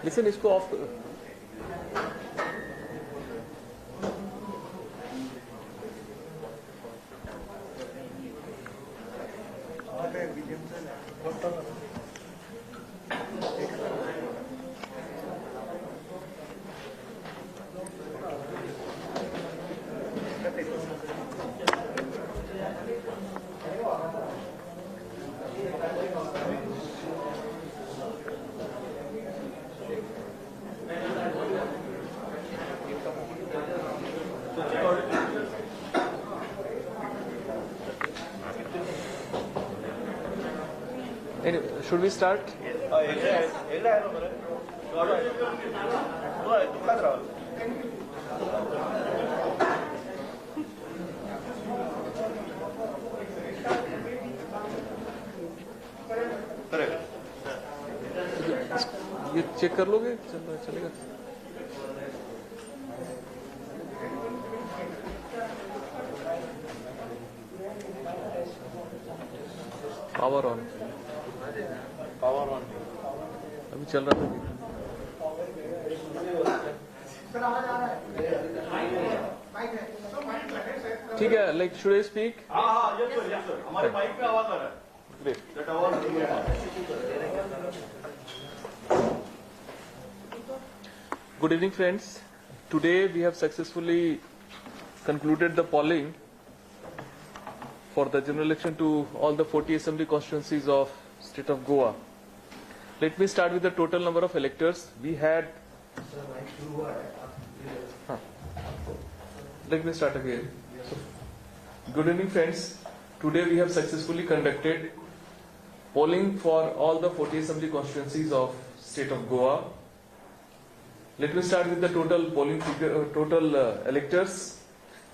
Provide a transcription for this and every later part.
Listen इसको of Should we start? ये check कर लोगे? चलेगा? पावर ऑन अभी चल रहा था। ठीक है, लाइक शुड आई स्पीक? हाँ यस सर हमारे माइक पे आवाज आ रहा है। Good evening, friends. Today we have successfully concluded the polling for the general election to all the 40 assembly constituencies of state of Goa. Let me start with the total number of electors. We had. Let me start again. Good evening, friends. Today we have successfully conducted polling for all the 40 assembly constituencies of state of Goa. Let me start with the total polling figure, total electors.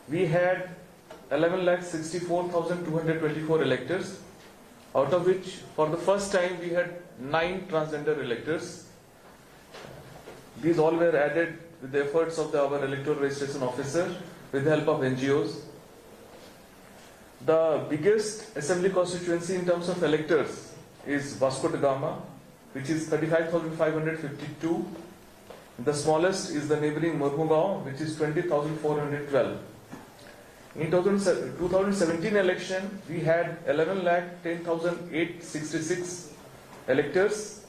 We had 11,64,224 electors, out of which for the first time we had 9 transgender electors. These all were added with the efforts of our electoral registration officer with the help of NGOs. The biggest assembly constituency in terms of electors is Vasco da Gama, which is 35,552. The smallest is the neighboring Mormugao, which is 20,412. In 2017 election, we had 11,10,866 electors.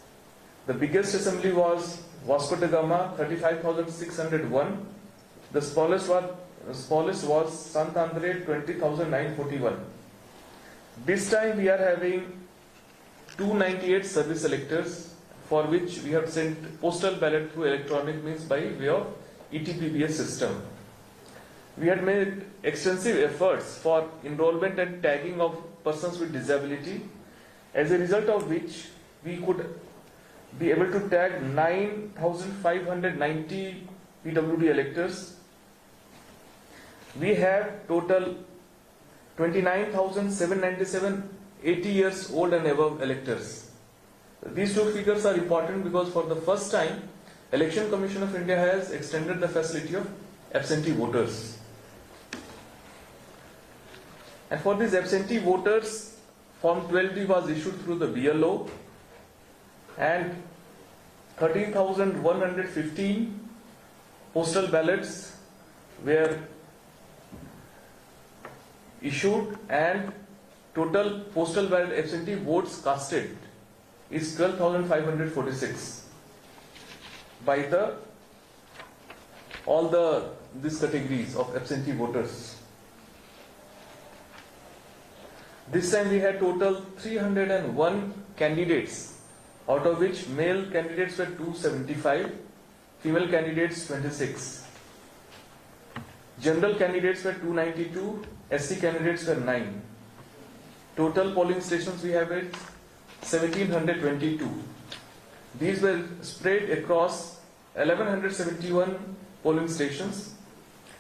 The biggest assembly was Vasco da Gama, 35,601. The smallest was Sant Andre, 20,941. This time we are having 298 service electors, for which we have sent postal ballot through electronic means by way of ETPBS system. We had made extensive efforts for enrollment and tagging of persons with disability, as a result of which we could be able to tag 9,590 PWD electors. We have total 29,797 80 years old and above electors. These two figures are important because for the first time, Election Commission of India has extended the facility of absentee voters. And for these absentee voters, Form 12D was issued through the BLO, and 13,115 postal ballots were issued, and total postal ballot absentee votes casted is 12,546 by these categories of absentee voters. This time we had total 301 candidates, out of which male candidates were 275, female candidates 26. General candidates were 292, SC candidates were 9. Total polling stations we have it 1722. These were spread across 1171 polling stations,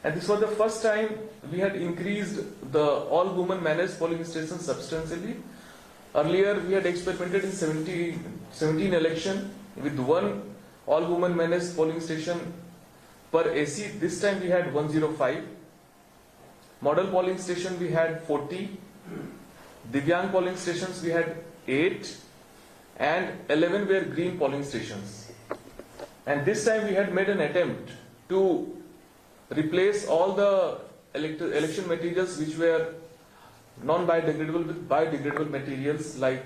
and this was the first time we had increased the all women managed polling stations substantially. Earlier we had experimented in 17 election with one all women managed polling station per AC. This time we had 105. Model polling station we had 40. Divyang polling stations we had 8, and 11 were green polling stations. And this time we had made an attempt to replace all the election materials which were non-biodegradable with biodegradable materials like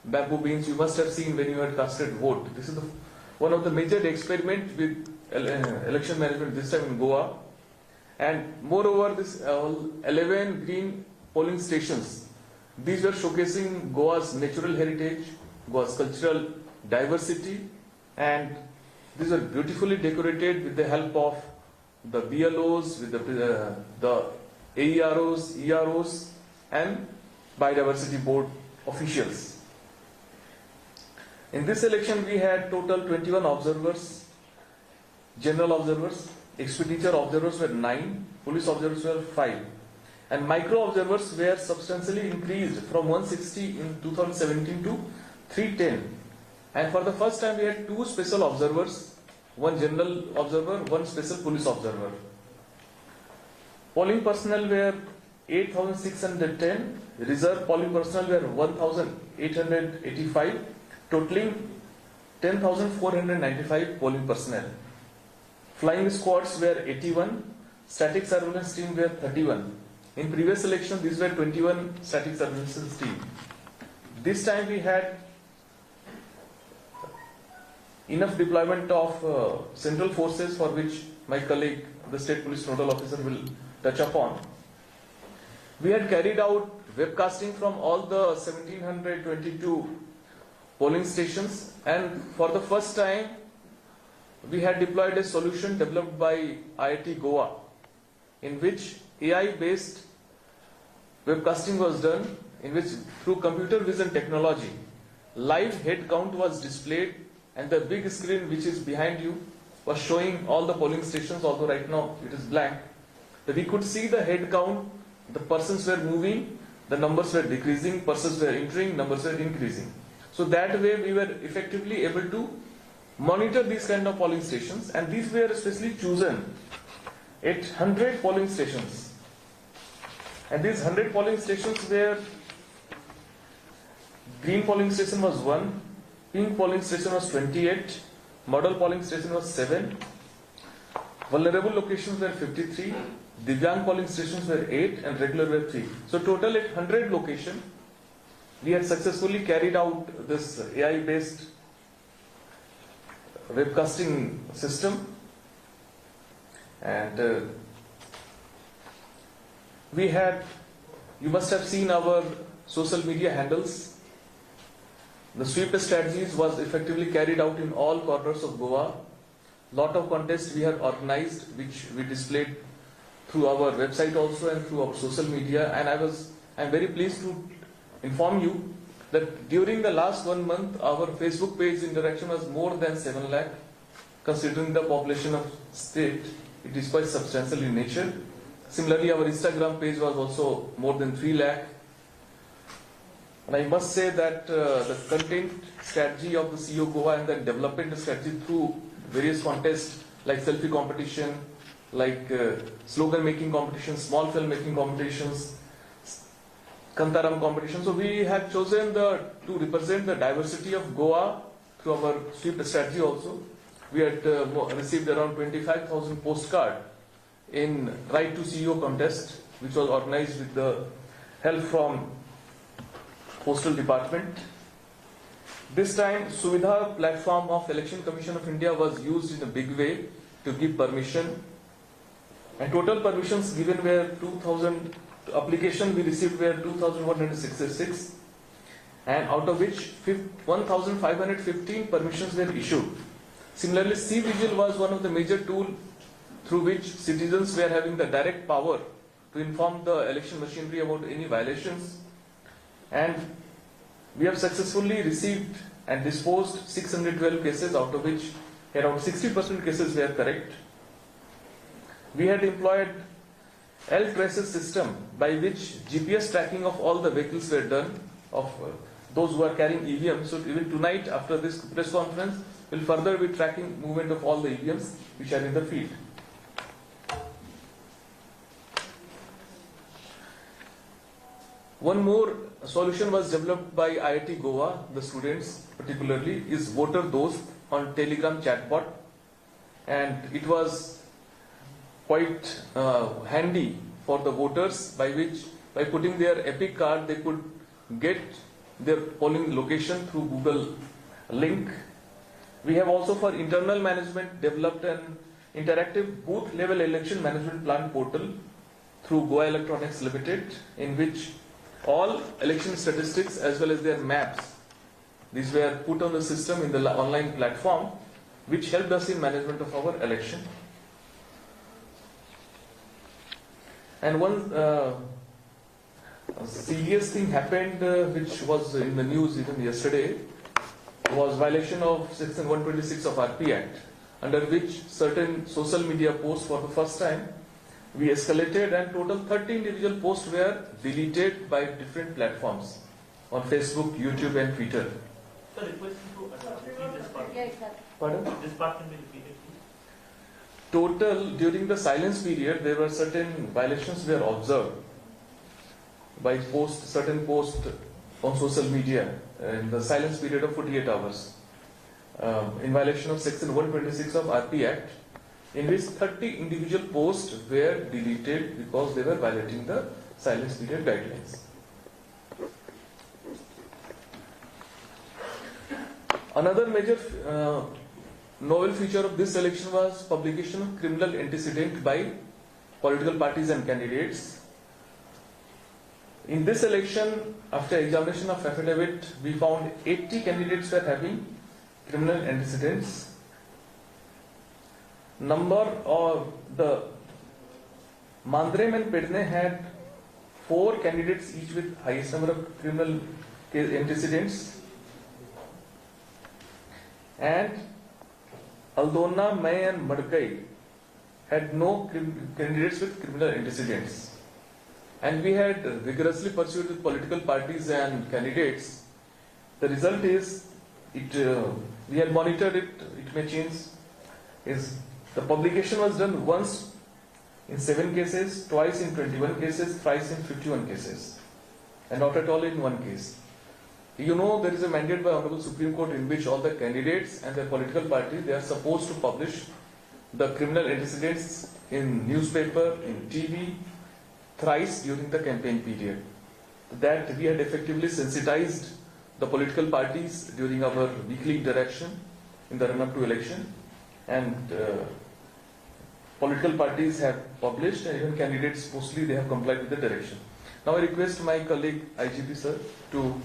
bamboo beans. You must have seen when you had casted vote. This is one of the major experiment with election management this time in Goa. And moreover, this 11 green polling stations, these were showcasing Goa's natural heritage, Goa's cultural diversity, and these were beautifully decorated with the help of the BLOs, with the AEROs, EROs, and Biodiversity Board officials. In this election, we had total 21 observers, general observers, expenditure observers were 9, police observers were 5, and micro observers were substantially increased from 160 in 2017 to 310. And for the first time, we had 2 special observers, one general observer, one special police observer. Polling personnel were 8,610, reserve polling personnel were 1,885, totaling 10,495 polling personnel. Flying squads were 81, static surveillance team were 31. In previous election, these were 21 static surveillance team. This time we had enough deployment of central forces, for which my colleague, the State Police Nodal Officer, will touch upon. We had carried out webcasting from all the 1722 polling stations, and for the first time we had deployed a solution developed by IIT Goa, in which AI-based webcasting was done, in which through computer vision technology, live head count was displayed, and the big screen which is behind you was showing all the polling stations, although right now it is blank. That we could see the head count, the persons were moving, the numbers were decreasing, persons were entering, numbers were increasing. So that way we were effectively able to monitor these kind of polling stations, and these were especially chosen at 100 polling stations. And these 100 polling stations were, green polling station was 1, pink polling station was 28, model polling station was 7, vulnerable locations were 53, Divyang polling stations were 8, and regular were 3. So total at 100 locations, we had successfully carried out this AI-based webcasting system, and we had, you must have seen our social media handles. The sweep strategies was effectively carried out in all corners of Goa. Lot of contests we have organized, which we displayed through our website also and through our social media. And I'm very pleased to inform you that during the last 1 month, our Facebook page interaction was more than 7 lakh. Considering the population of state, it is quite substantial in nature. Similarly, our Instagram page was also more than 3 lakh. And I must say that the content strategy of the CEO Goa and the development strategy through various contests like selfie competition, like slogan making competitions, small film making competitions, Kantaram competition. So we have chosen to represent the diversity of Goa through our sweep strategy also. We had received around 25,000 postcards in Right to CEO contest, which was organized with the help from Postal Department. This time, Suvidha platform of Election Commission of India was used in a big way to give permission. And total permissions given were 2,000, application we received were 2,166, and out of which 1,515 permissions were issued. Similarly, C-Vigil was one of the major tools through which citizens were having the direct power to inform the election machinery about any violations. And we have successfully received and disposed 612 cases, out of which around 60% cases were correct. We had employed L-Traces system by which GPS tracking of all the vehicles were done of those who are carrying EVMs. So even tonight after this press conference, we'll further be tracking movement of all the EVMs which are in the field. One more solution was developed by IIT Goa, the students particularly, is Voter Dost on Telegram chatbot, and it was quite handy for the voters, by which by putting their Epic card they could get their polling location through Google link. We have also for internal management developed an interactive booth level election management plan portal through Goa Electronics Limited, in which all election statistics as well as their maps, these were put on the system in the online platform, which helped us in management of our election. And one serious thing happened which was in the news even yesterday, was violation of section 126 of RP Act, under which certain social media posts for the first time we escalated, and total 30 individual posts were deleted by different platforms on Facebook, YouTube and Twitter. Sir, request to repeat this part. Pardon? This part can be repeated, please. Total, during the silence period, there were certain violations were observed by certain posts on social media in the silence period of 48 hours in violation of section 126 of RP Act, in which 30 individual posts were deleted because they were violating the silence period guidelines. Another major novel feature of this election was publication of criminal antecedent by political parties and candidates. In this election, after examination of affidavit, we found 80 candidates were having criminal antecedents. Number of the Mandrem and Pedne had 4 candidates each with highest number of criminal antecedents, and Aldona, May and Madkai had no candidates with criminal antecedents. And we had vigorously pursued with political parties and candidates. The result is, we had monitored it, it may change, is the publication was done once in 7 cases, twice in 21 cases, thrice in 51 cases, and not at all in one case. You know, there is a mandate by Honorable Supreme Court in which all the candidates and their political party, they are supposed to publish the criminal antecedents in newspaper, in TV, thrice during the campaign period. That we had effectively sensitized the political parties during our weekly interaction in the run-up to election, and political parties have published, and even candidates mostly they have complied with the direction. Now I request my colleague IGP sir to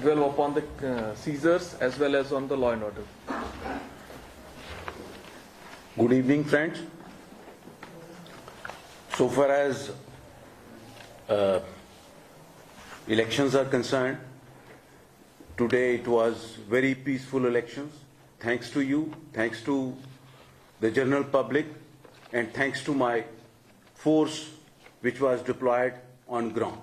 dwell upon the seizures as well as on the law and order. Good evening, friends. So far as elections are concerned, today it was very peaceful elections. Thanks to you, thanks to the general public, and thanks to my force which was deployed on ground.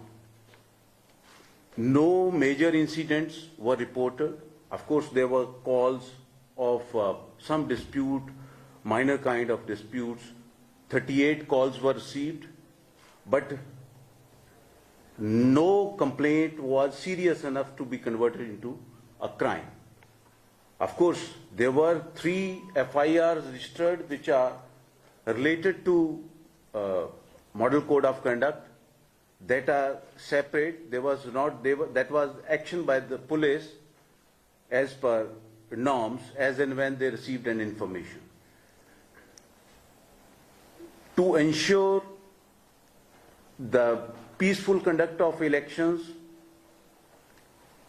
No major incidents were reported. Of course, there were calls of some dispute, minor kind of disputes. 38 calls were received, but no complaint was serious enough to be converted into a crime. Of course, there were 3 FIRs registered which are related to Model Code of Conduct, that are separate. There was not, that was action by the police as per norms, as and when they received an information. To ensure the peaceful conduct of elections,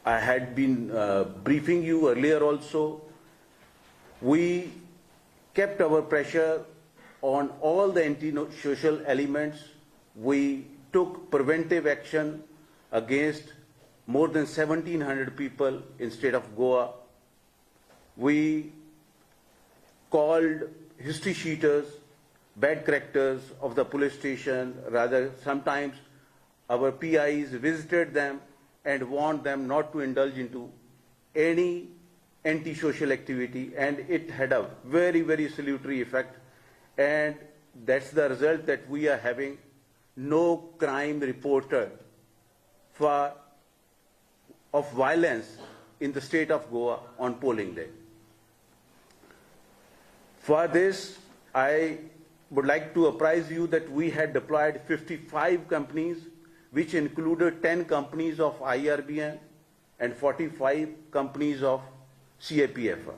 I had been briefing you earlier also. We kept our pressure on all the anti-social elements. We took preventive action against more than 1,700 people in state of Goa. We called history sheeters, bad characters of the police station. Rather, sometimes our PIs visited them and warned them not to indulge into any anti-social activity, and it had a very, very salutary effect. And that's the result that we are having no crime reported of violence in the state of Goa on polling day. For this, I would like to apprise you that we had deployed 55 companies, which included 10 companies of IRBN and 45 companies of CAPF.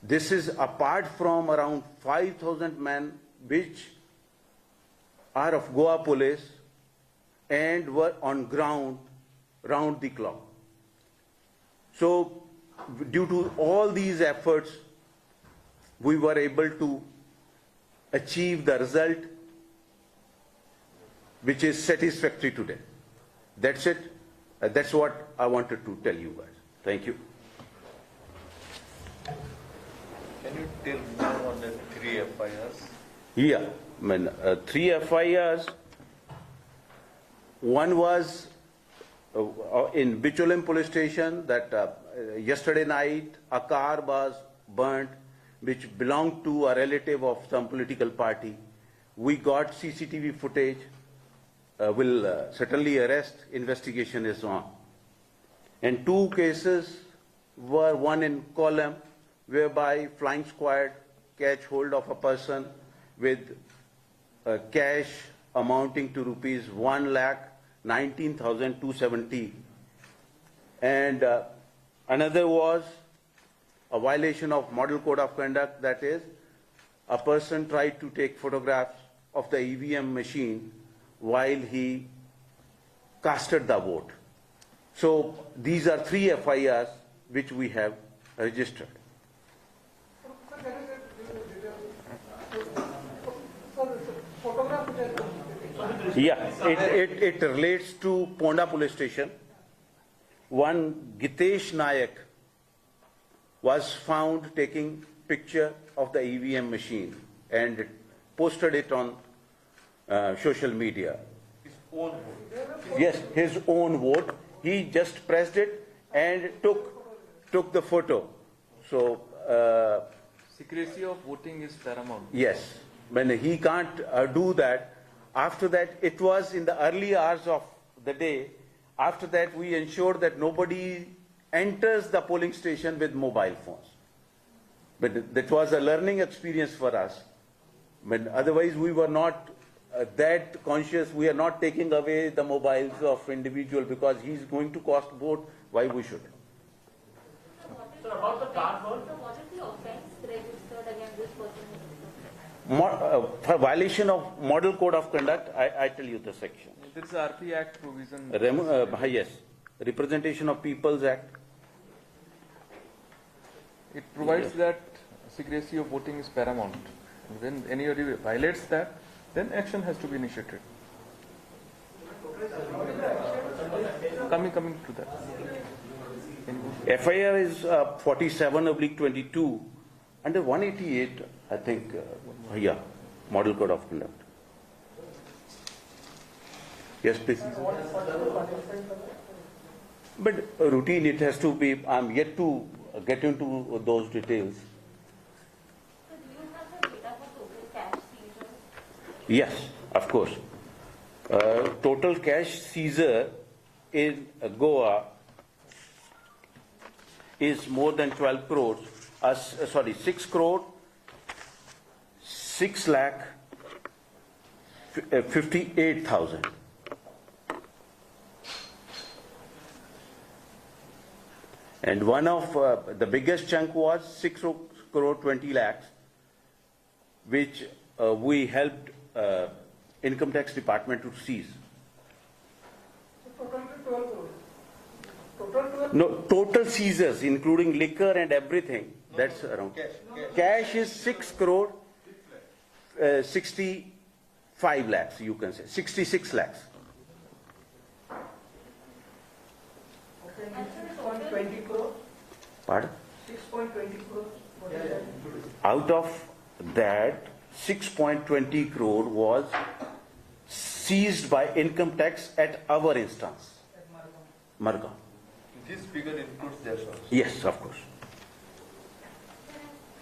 This is apart from around 5,000 men which are of Goa police and were on ground round the clock. So due to all these efforts, we were able to achieve the result which is satisfactory today. That's it. That's what I wanted to tell you guys. Thank you. Can you tell more on the 3 FIRs? Yeah, 3 FIRs. One was in Bicholim police station that yesterday night a car was burnt which belonged to a relative of some political party. We got CCTV footage. Will certainly arrest. Investigation is on. And 2 cases were, one in Kollam, whereby flying squad catch hold of a person with cash amounting to rupees 1,19,270. And another was a violation of Model Code of Conduct, that is, a person tried to take photographs of the EVM machine while he casted the vote. So these are 3 FIRs which we have registered. Yeah, it relates to Ponda police station. One Gitesh Nayak was found taking picture of the EVM machine and posted it on social media. His own vote. Yes, his own vote. He just pressed it and took the photo. So Secrecy of voting is paramount. yes, when he can't do that. After that, it was in the early hours of the day. After that, we ensured that nobody enters the polling station with mobile phones. But that was a learning experience for us. But otherwise, we were not that conscious. We are not taking away the mobiles of individual because he's going to cost vote. Why we should? Sir, about the cardboard. So what is the offence registered against this person? For violation of Model Code of Conduct, I tell you the section. There is a RP Act provision. Yes, Representation of People's Act. It provides that secrecy of voting is paramount. And when anybody violates that, then action has to be initiated. Coming to that. FIR is 47/22 under 188, I think. Yeah, Model Code of Conduct. Yes, please. But routine, it has to be. I'm yet to get into those details. So do you have the data for total cash seizure? Yes, of course. Total cash seizure in Goa is more than 12 crores. 6 crore, 6 lakh 58,000. And one of the biggest chunk was 6 crore 20 lakhs, which we helped income tax department to seize. Total 12 crores. Total 12. No, total seizures, including liquor and everything, that's around. Cash is 6 crore 65 lakhs, you can say, 66 lakhs. Okay, 6.20 crores. Pardon? 6.20 crores. What is that? Out of that, 6.20 crore was seized by income tax at our instance, At Margam. Margam. This figure includes theirs also. Yes, of course.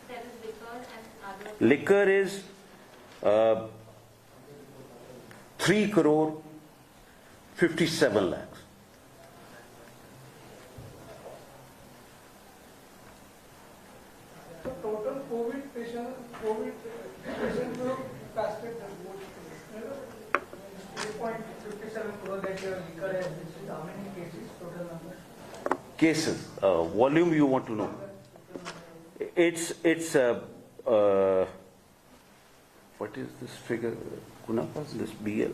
There is liquor and other. Liquor is 3 crore 57 lakhs. So total COVID patients were casted the vote. 3.57 crores that your liquor has, which is how many cases, total number? Cases, volume you want to know. It's what is this figure, Kunal? This BL?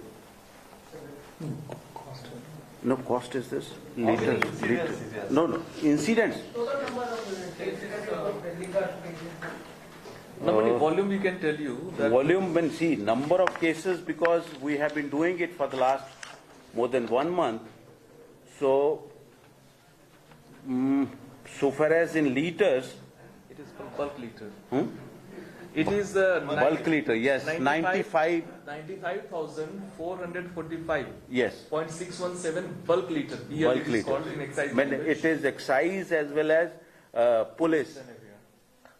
No, cost is this? Liters. Incidents is yes. No, incidents. Total number of cases of liquor cases. Normally, volume we can tell you that Volume, when see, number of cases, because we have been doing it for the last more than 1 month. So, so far as in liters, it is for bulk liter. hmm? It is Bulk liter, yes, 95, 95,445.617 yes, bulk liter. BL bulk it is liter. called in excise. When language. it is excise as well as police,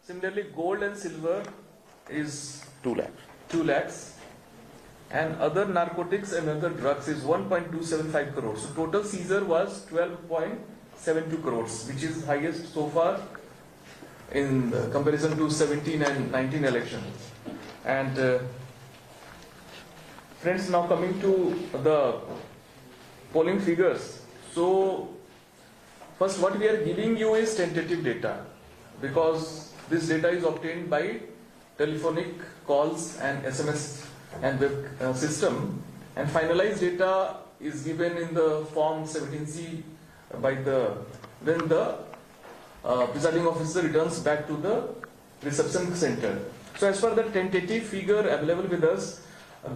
Similarly, gold and silver is 2 lakhs. 2 lakhs, and other narcotics and other drugs is 1.275 crores. So total seizure was 12.72 crores, which is highest so far in comparison to 17 and 19 elections. And friends, now coming to the polling figures. So first, what we are giving you is tentative data, because this data is obtained by telephonic calls and SMS and web system, and finalized data is given in the form 17C by when the presiding officer returns back to the reception center. So as per the tentative figure available with us,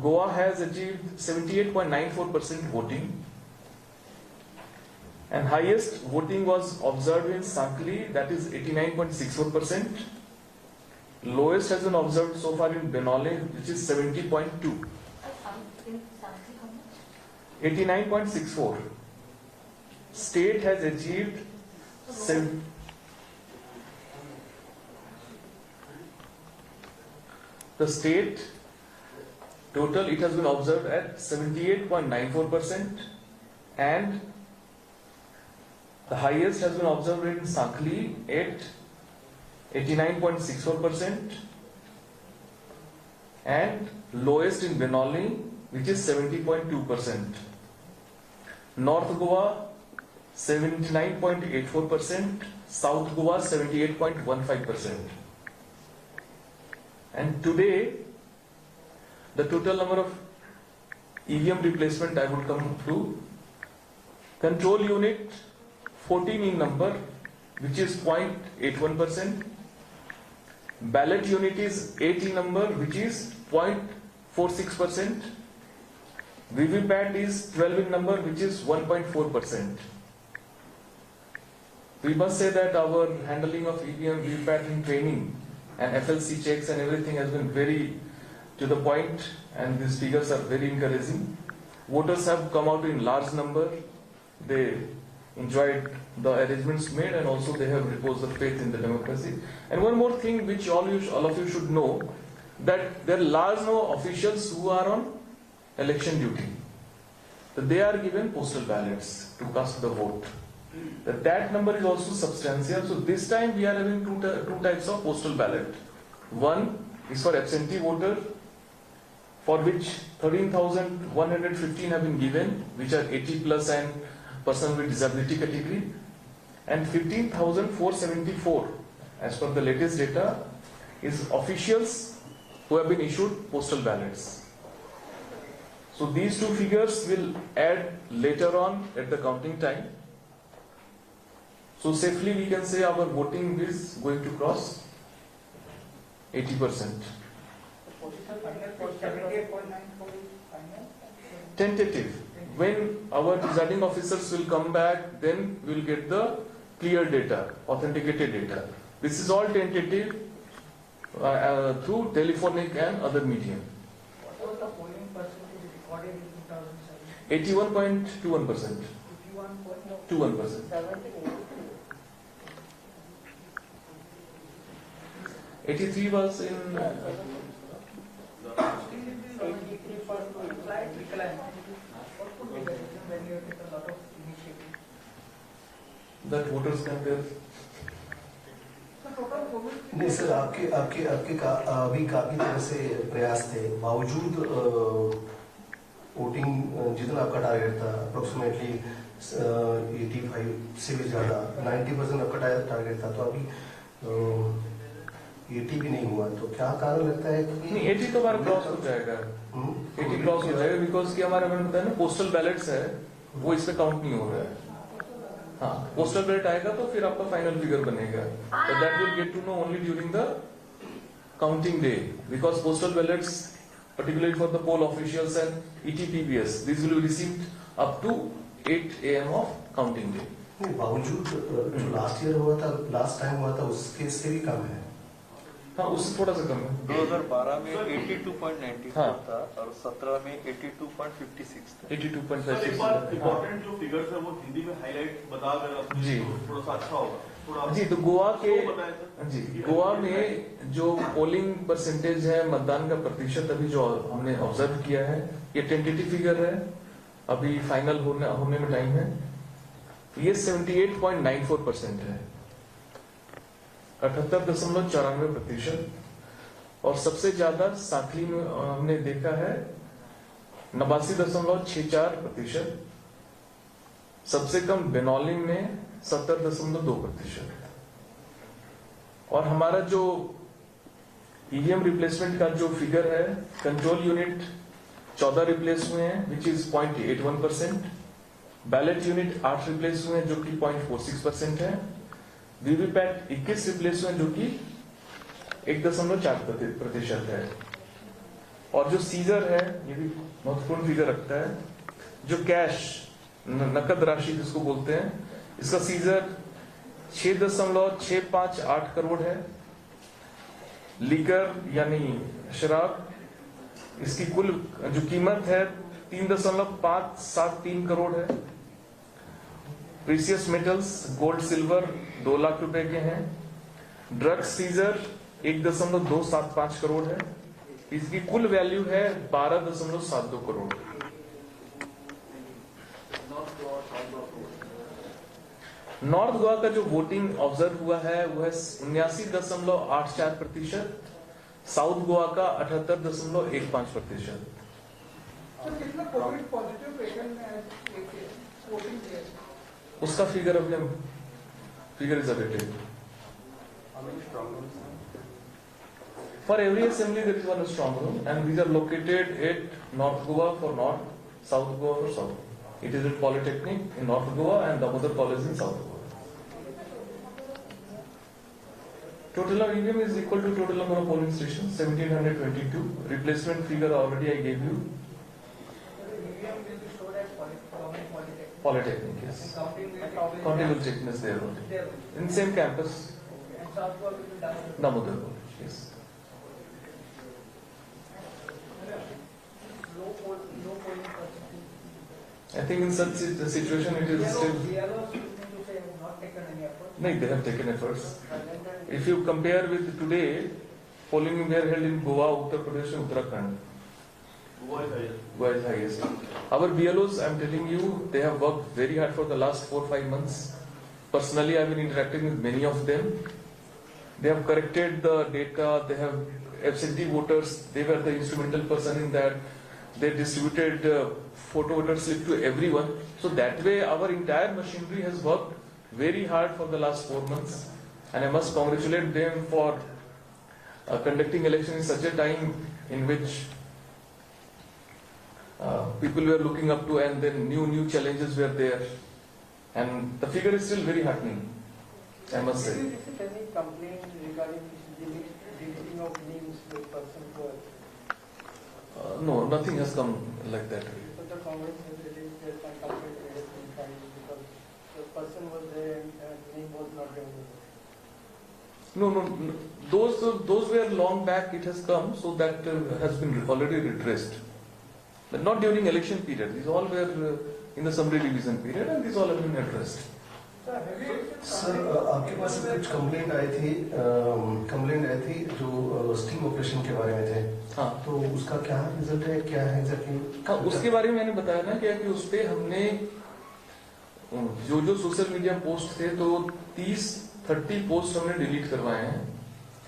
Goa has achieved 78.94% voting, and highest voting was observed in Sankli, that is 89.64%. Lowest has been observed so far in Benole, which is 70.2. In Sansi, how much? 89.64. State has achieved the state total, it has been observed at 78.94%, and the highest has been observed in Sankli at 89.64%, and lowest in Benoli, which is 70.2%. North Goa 79.84%, South Goa 78.15%. And today, the total number of EVM replacement I would come to. Control unit 14 in number, which is 0.81%. Ballot unit is 8 in number, which is 0.46%. VVPAT is 12 in number, which is 1.4%. We must say that our handling of EVM, VVPAT in training and FLC checks and everything has been very to the point, and these figures are very encouraging. Voters have come out in large number. They enjoyed the arrangements made, and also they have reposed the faith in the democracy. And one more thing which all of you should know, that there are large number of officials who are on election duty. That they are given postal ballots to cast the vote. That number is also substantial. So this time we are having two types of postal ballot. One is for absentee voter, for which 13,115 have been given, which are 80 plus and person with disability category. and 15,474 as per the latest data is officials who have been issued postal ballots. So these two figures will add later on at the counting time. So safely we can say our voting is going to cross 80%. Tentative. When our presiding officers will come back, then we will get the clear data, authenticated data. This is all tentative through telephonic and other medium. What was the polling percentage recorded in 2007? 81.21%. 21%. 83 was in. That voters can tell. नहीं sir, आपके आपके आपके अभी काफी तरह से प्रयास थे, बावजूद वोटिंग जितना आपका टारगेट था अप्रोक्सीमेटली 85 से भी ज़्यादा 90% आपका टारगेट था, तो अभी 80 भी नहीं हुआ, तो क्या कारण लगता है कि नहीं 80 तो हमारा क्रॉस हो जाएगा, 80 क्रॉस हो जाएगा बिकॉज कि हमारा मैंने बताया ना पोस्टल बैलेट्स है वो इसमें काउंट नहीं हो रहा है. हाँ, पोस्टल बैलेट आएगा तो फिर आपका फाइनल फिगर बनेगा. That will get to know only during the counting day because postal ballots particularly for the poll officials and ETPBS, these will be received up to 8 AM of counting day. नहीं, बावजूद जो last year हुआ था, last time हुआ था, उसके से भी कम है. हाँ, उससे थोड़ा सा कम है. 2012 में 82.94 हाँ. था और 17 में 82.56 था. 82.56. इम्पोर्टेंट जो फिगर्स है वो हिंदी में हाईलाइट बता अगर आप जी. थोड़ा सा अच्छा होगा. थोड़ा जी, तो गोवा के बताएं जी गोवा में जो पोलिंग परसेंटेज है, मतदान का प्रतिशत अभी जो हमने ऑब्जर्व किया है, ये टेंटेटिव फिगर है, अभी फाइनल होने में टाइम है. ये 78.94% है, 78.94%. और सबसे ज्यादा साखली में हमने देखा है 89.64%. सबसे कम बेनौली में 70.2%. और हमारा जो ईवीएम रिप्लेसमेंट का जो फिगर है, कंट्रोल यूनिट 14 रिप्लेस हुए हैं which is 0.81%. Ballot unit 8 replace हुए हैं जो कि 0.46% है. वीवीपैट 21 रिप्लेस हुए हैं जो कि 1.4% है. और जो सीजर है ये भी महत्वपूर्ण फिगर रखता है, जो कैश नकद राशि जिसको बोलते हैं, इसका सीजर 6.658 करोड़ है. लीकर यानी शराब, इसकी कुल जो कीमत है 3.573 करोड़ है. Precious metals gold silver 2 lakh रुपए के हैं. ड्रग सीजर 1.275 करोड़ है. इसकी कुल वैल्यू है 12.72 करोड़. नॉर्थ गोवा का जो वोटिंग ऑब्जर्व हुआ है वो है 79.84%. साउथ गोवा का 78.15%. कितना कोविड पॉजिटिव पेशेंट में वोटिंग किया? उसका फिगर अपने figure is awaited. For every assembly there is one strong room and these are located at North Goa for North, South Goa for South. It is at Polytechnic in North Goa and Damodar College in South Goa. Total of EVM is equal to total number of polling stations 1722. Replacement figure already I gave you. EVM will be stored as Polytechnic. Polytechnic, yes. And counting Counting will take place there only. there. In same campus, And South Goa will be done. Damodar College, yes. Low polling percentage. I think in such a situation it is still. BLOs you mean to say have not taken any effort? No, they have taken efforts. If you compare with today, polling were held in Goa, Uttar Pradesh and Uttarakhand. Goa is higher. Goa is highest. Our BLOs, I am telling you, they have worked very hard for the last 4-5 months. Personally, I have been interacting with many of them. They have corrected the data, they have absentee voters, they were the instrumental person in that. They distributed photo voter slip to everyone. So that way our entire machinery has worked very hard for the last 4 months, and I must congratulate them for conducting election in such a time in which people were looking up to, and then new challenges were there, and the figure is still very heartening, I must say. Did you receive any complaint regarding deleting of names by person who are? No, nothing has come like that. So the Congress has released their complaint has been filed because the person was there and the name was not there. No. Those were long back. It has come, so that has been already redressed. But not during election period. These all were in the summary revision period, and these all have been addressed. Sir आपके पास कुछ complaint आई थी जो sting operation के बारे में थे। हाँ, तो उसका क्या रिजल्ट है, क्या है एग्जैक्टली? हाँ, उसके बारे में मैंने बताया ना क्या कि उस पे हमने जो सोशल मीडिया पोस्ट थे तो 30 पोस्ट हमने डिलीट करवाए हैं।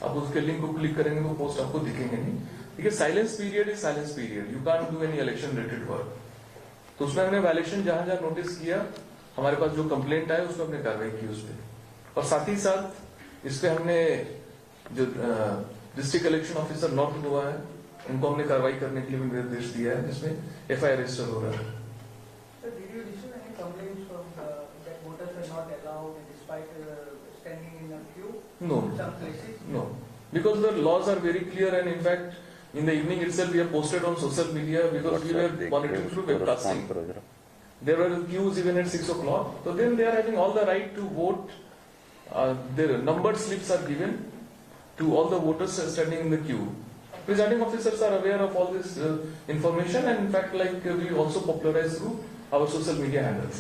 आप उसके लिंक को क्लिक करेंगे तो पोस्ट आपको दिखेंगे नहीं। देखिए, silence period is silence period, you can't do any election related work. तो उसमें हमने वायलेशन जहां नोटिस किया, हमारे पास जो कंप्लेंट आए उसमें हमने कार्रवाई की उस पर। और साथ ही साथ इस पे हमने जो district election officer north Goa है, उनको हमने कार्रवाई करने के लिए भी निर्देश दिया है, जिसमें FIR रजिस्टर हो रहा है। So did you receive any complaints from that voters were not allowed despite standing in a queue No. in some places? No, because the laws are very clear, and in fact, in the evening itself, we have posted on social media because we were monitoring through webcasting. There were queues even at 6 o'clock. So then they are having all the right to vote. Their numbered slips are given to all the voters standing in the queue. Presiding officers are aware of all this information, and in fact, we also popularize through our social media handles.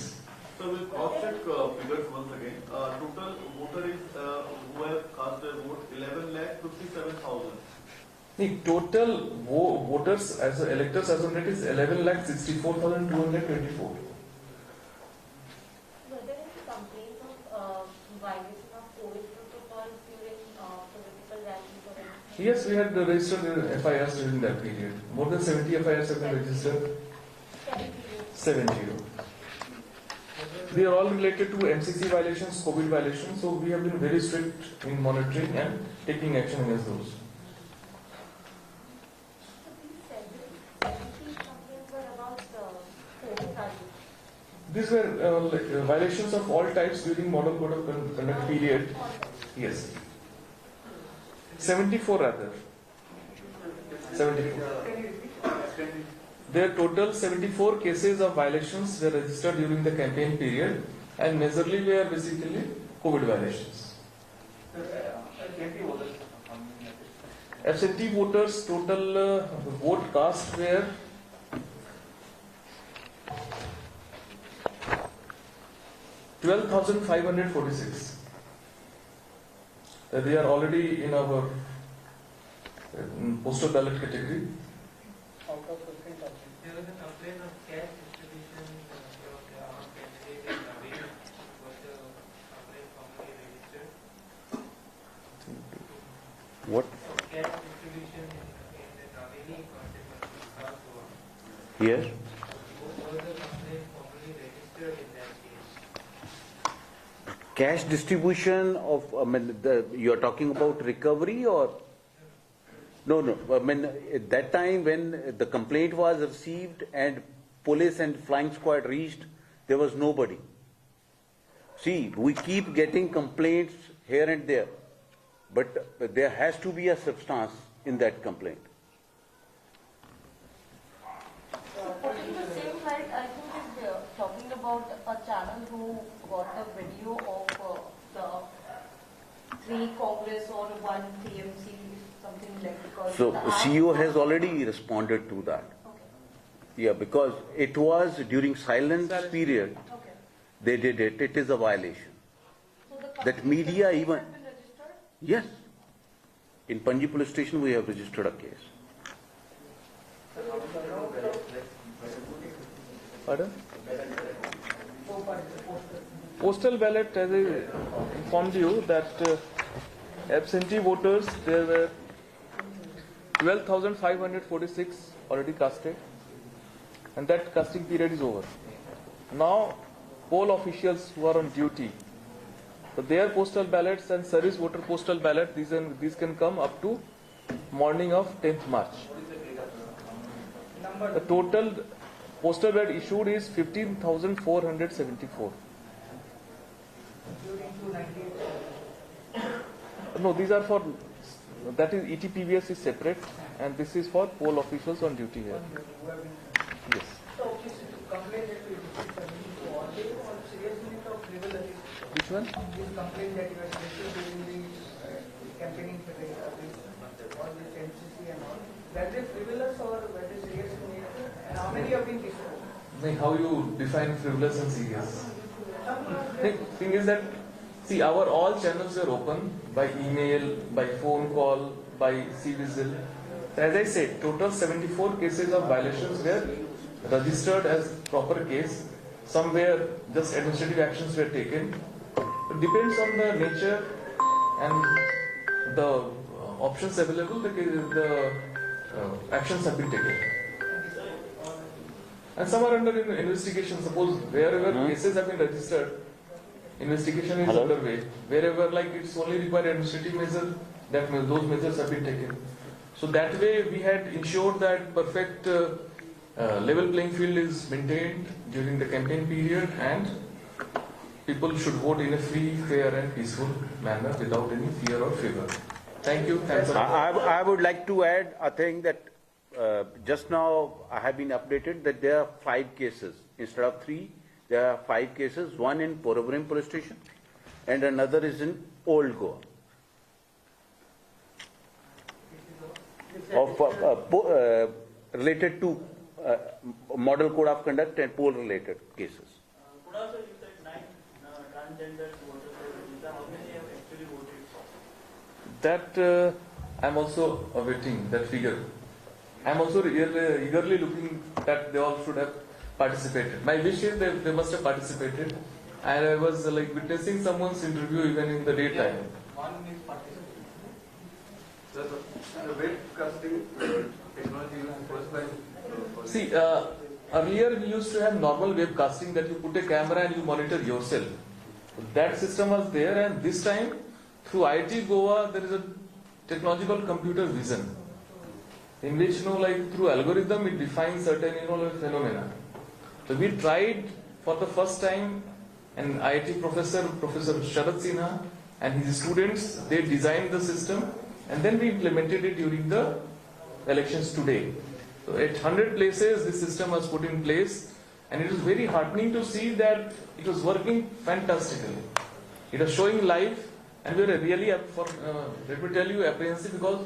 So we'll cross-check figures once again. Total voter is who have cast their vote 11,57,000. The total voters as electors as on date is 11,64,224. Were there any complaints of violation of COVID protocols during political rallies or anything? Yes, we had registered FIRs during that period. More than 70 FIRs have been registered. 70. They are all related to MCC violations, COVID violations. So we have been very strict in monitoring and taking action against those. These were violations of all types during model code of conduct period. Yes. 74 rather. 74. There are total 74 cases of violations were registered during the campaign period, and majorly were basically COVID violations. Absentee voters total vote cast were 12,546. They are already in our postal ballot category. Out of 15,000. There was a complaint of cash distribution of our candidate in Naveen. Was the complaint formally registered? What? Cash distribution in the Naveen constituency, South Goa. Yes. Was the complaint formally registered in that case? Cash distribution of, you are talking about recovery or? No. At that time when the complaint was received and police and flying squad reached, there was nobody. See, we keep getting complaints here and there, but there has to be a substance in that complaint. Putting the same light, I think is talking about a channel who got a video of the 3 Congress or 1 TMC, something like because So the CEO has already responded to that. Okay. Yeah, because it was during silence period, Okay. they did it. It is a violation. So the That complaint media has even- been registered? Yes. In Panji police station, we have registered a case. Pardon? Postal ballot, as I informed you, that absentee voters, there were 12,546 already casted, and that casting period is over. Now, poll officials who are on duty So their postal ballots and service voter postal ballot, these can come up to morning of 10th March. Number. The total postal ballot issued is 15,474. During 298. No, these are for, that is ETPVS is separate, and this is for poll officials on duty here. Yes. So, this complaint that you received for all day or seriously of frivolous? Which one? This complaint that you had received during the campaigning period, all this MCC and all, that is frivolous or that is serious in nature? And how many have been discharged? How you define frivolous and serious? Thing is that, see, our all channels are open by email, by phone call, by C-Whistle. As I said, total 74 cases of violations were registered as proper case. Some were just administrative actions were taken. It depends on the nature and the options available. The actions have been taken. And some are under investigation. Suppose wherever cases have been registered, investigation is underway. Wherever like it's only required administrative measure, those measures have been taken. So that way we had ensured that perfect level playing field is maintained during the campaign period, and people should vote in a free, fair and peaceful manner without any fear or favor. Thank you. Thanks. I would like to add a thing that just now I have been updated that there are 5 cases. Instead of 3, there are 5 cases. One in Porobrim police station and another is in Old Goa. Related to model code of conduct and poll related cases. Kunal sir, you said 9 transgender voters. How many have actually voted for? That I am also awaiting that figure. I am also eagerly looking that they all should have participated. My wish is they must have participated. And I was like witnessing someone's interview even in the daytime. One is participation. The webcasting technology used first time. See, earlier we used to have normal webcasting that you put a camera and you monitor yourself. That system was there, and this time through IIT Goa there is a technological computer vision in which through algorithm it defines certain phenomena. So we tried for the first time, and IIT Professor Sharad Sinha and his students, they designed the system and then we implemented it during the elections today. So at 100 places this system was put in place, and it was very heartening to see that it was working fantastically. It was showing live, and we were really, let me tell you, apprehensive because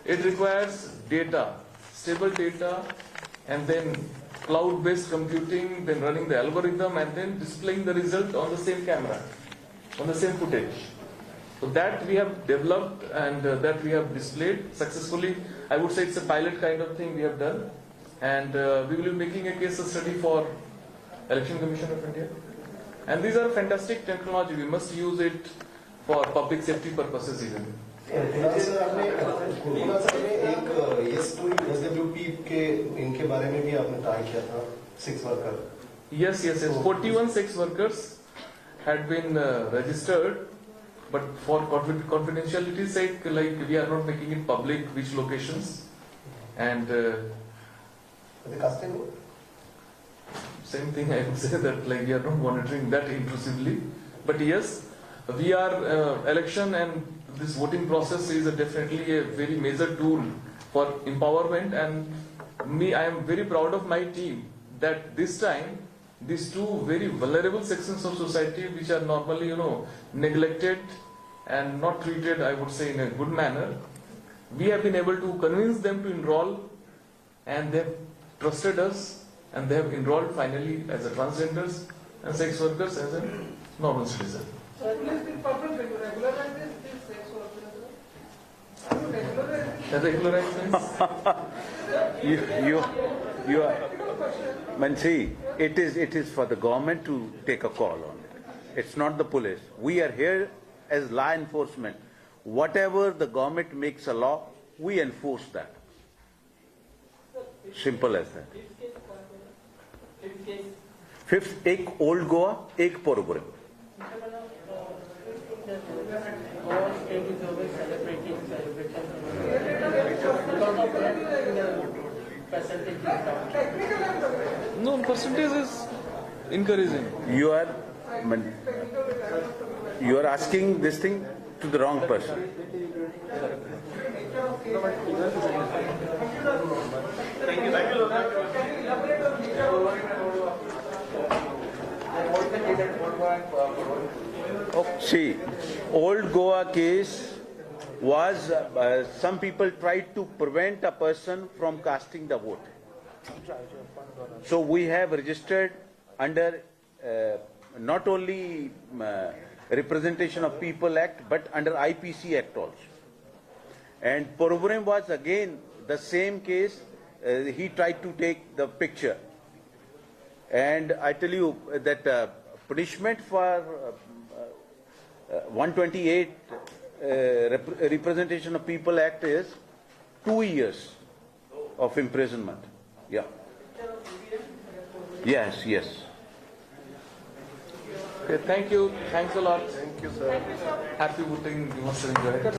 it requires data, stable data, and then cloud-based computing, then running the algorithm, and then displaying the result on the same camera, on the same footage. So that we have developed and that we have displayed successfully. I would say it's a pilot kind of thing we have done, and we will be making a case study for Election Commission of India. And these are fantastic technology. We must use it for public safety purposes even. Kunal sir आपने एक ये story SWP के इनके बारे में भी आपने try किया था, 6 worker. Yes. 41 sex workers had been registered, but for confidentiality sake, we are not making it public which locations. And the casting. Same thing I would say that we are not monitoring that intrusively. But yes, we are election and this voting process is definitely a very major tool for empowerment, and I am very proud of my team that this time these two very vulnerable sections of society which are normally neglected and not treated, I would say, in a good manner, we have been able to convince them to enroll, and they have trusted us, and they have enrolled finally as a transgenders and sex workers as a normal citizen. So, police department regularizes these sex workers? Are you regularizing? You are, Mansi, it is for the government to take a call on it. It's not the police. We are here as law enforcement. Whatever the government makes a law, we enforce that. Simple as that. Fifth, एक Old Goa, एक Porobrim. Our state is always celebrating because of that, percentage is down. No, percentage is encouraging. You are asking this thing to the wrong person. See, old Goa case was some people tried to prevent a person from casting the vote. So we have registered under not only Representation of People Act but under IPC Act also. And Poruburam was again the same case. He tried to take the picture. And I tell you that punishment for 128 Representation of People Act is 2 years of imprisonment. Yeah. Yes, yes. Okay, thank you. Thanks a lot. Thank you, sir. Happy voting. You must enjoy it.